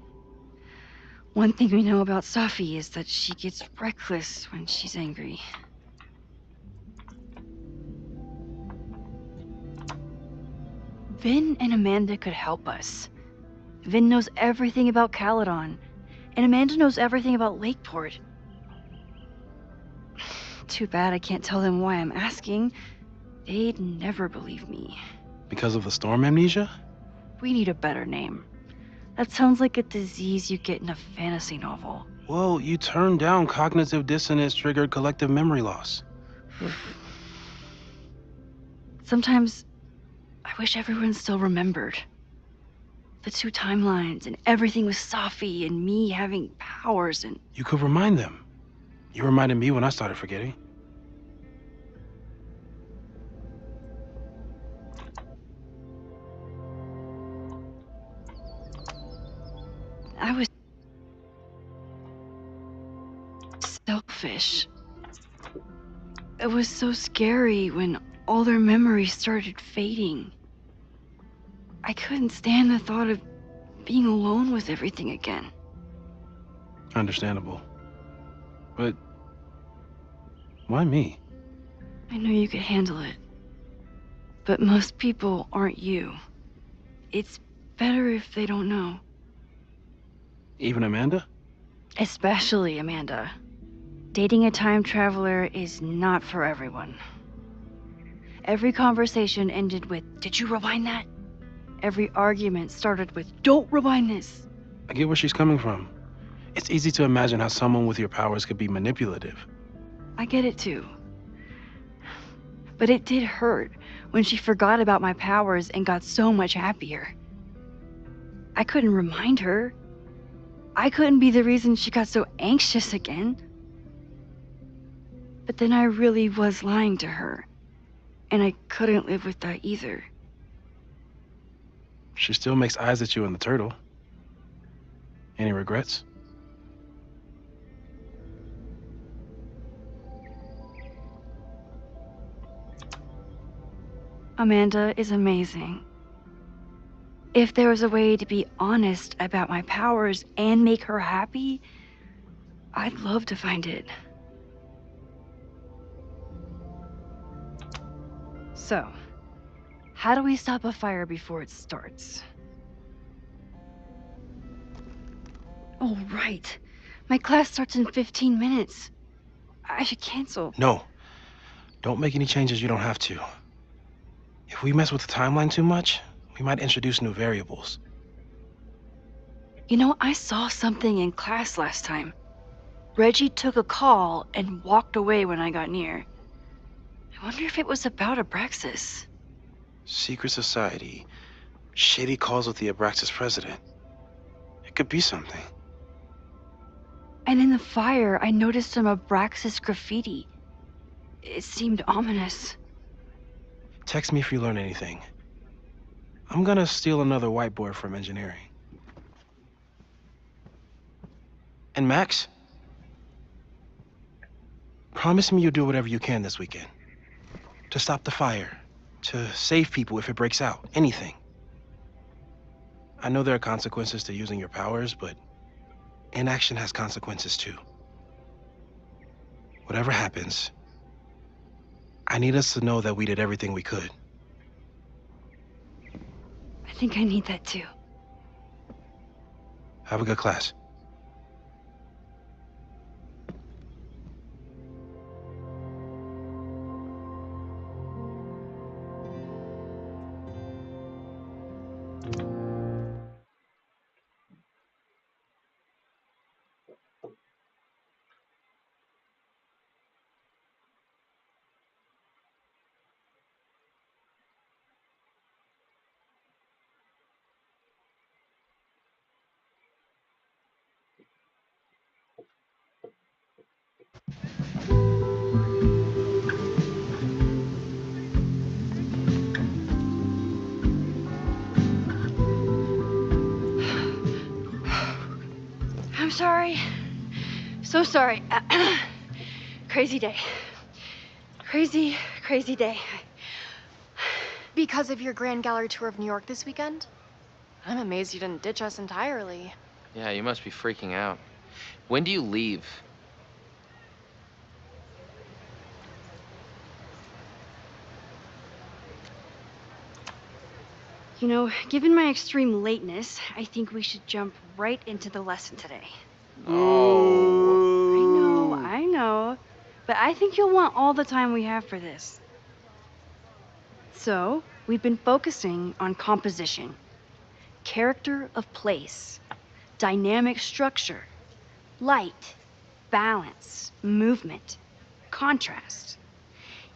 one thing we know about Safi is that she gets reckless when she's angry. Vin and Amanda could help us. Vin knows everything about Caledon, and Amanda knows everything about Lakeport. Too bad I can't tell them why I'm asking. They'd never believe me. Because of the storm amnesia? We need a better name. That sounds like a disease you get in a fantasy novel. Well, you turned down cognitive dissonance triggered collective memory loss. Sometimes I wish everyone still remembered. The two timelines and everything with Safi and me having powers and... You could remind them. You reminded me when I started forgetting. I was selfish. It was so scary when all their memories started fading. I couldn't stand the thought of being alone with everything again. Understandable. But why me? I know you could handle it. But most people aren't you. It's better if they don't know. Even Amanda? Especially Amanda. Dating a time traveler is not for everyone. Every conversation ended with, "Did you rewind that?" Every argument started with, "Don't rewind this." I get where she's coming from. It's easy to imagine how someone with your powers could be manipulative. I get it too. But it did hurt when she forgot about my powers and got so much happier. I couldn't remind her. I couldn't be the reason she got so anxious again. But then I really was lying to her, and I couldn't live with that either. She still makes eyes at you and the turtle. Any regrets? Amanda is amazing. If there was a way to be honest about my powers and make her happy, I'd love to find it. So, how do we stop a fire before it starts? Oh, right. My class starts in 15 minutes. I should cancel. No. Don't make any changes you don't have to. If we mess with the timeline too much, we might introduce new variables. You know, I saw something in class last time. Reggie took a call and walked away when I got near. I wonder if it was about Abraxas. Secret society. Shady calls with the Abraxas president. It could be something. And in the fire, I noticed some Abraxas graffiti. It seemed ominous. Text me if you learn anything. I'm gonna steal another whiteboard from engineering. And Max? Promise me you'll do whatever you can this weekend. To stop the fire. To save people if it breaks out. Anything. I know there are consequences to using your powers, but inaction has consequences too. Whatever happens, I need us to know that we did everything we could. I think I need that too. Have a good class. I'm sorry. So sorry. Crazy day. Crazy, crazy day. Because of your Grand Gallery tour of New York this weekend? I'm amazed you didn't ditch us entirely. Yeah, you must be freaking out. When do you leave? You know, given my extreme lateness, I think we should jump right into the lesson today. Oh. I know. But I think you'll want all the time we have for this. So, we've been focusing on composition, character of place, dynamic structure, light, balance, movement, contrast.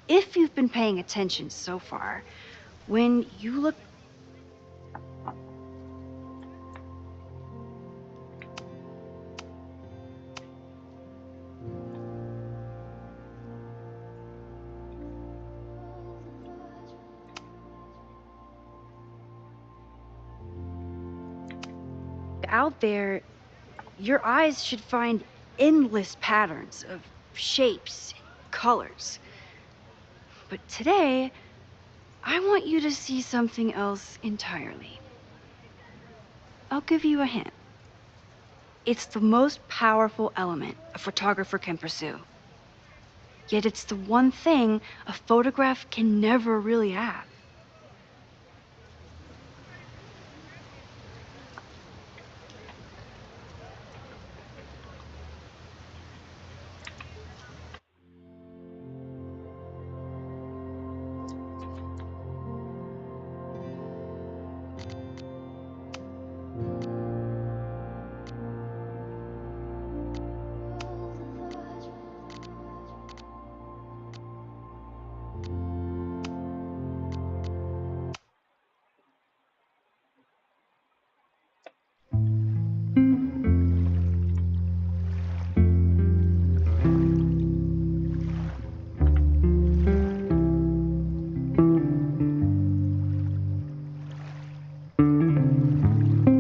If you've been paying attention so far, when you look out there, your eyes should find endless patterns of shapes and colors. But today, I want you to see something else entirely. I'll give you a hint. It's the most powerful element a photographer can pursue. Yet it's the one thing a photograph can never really have.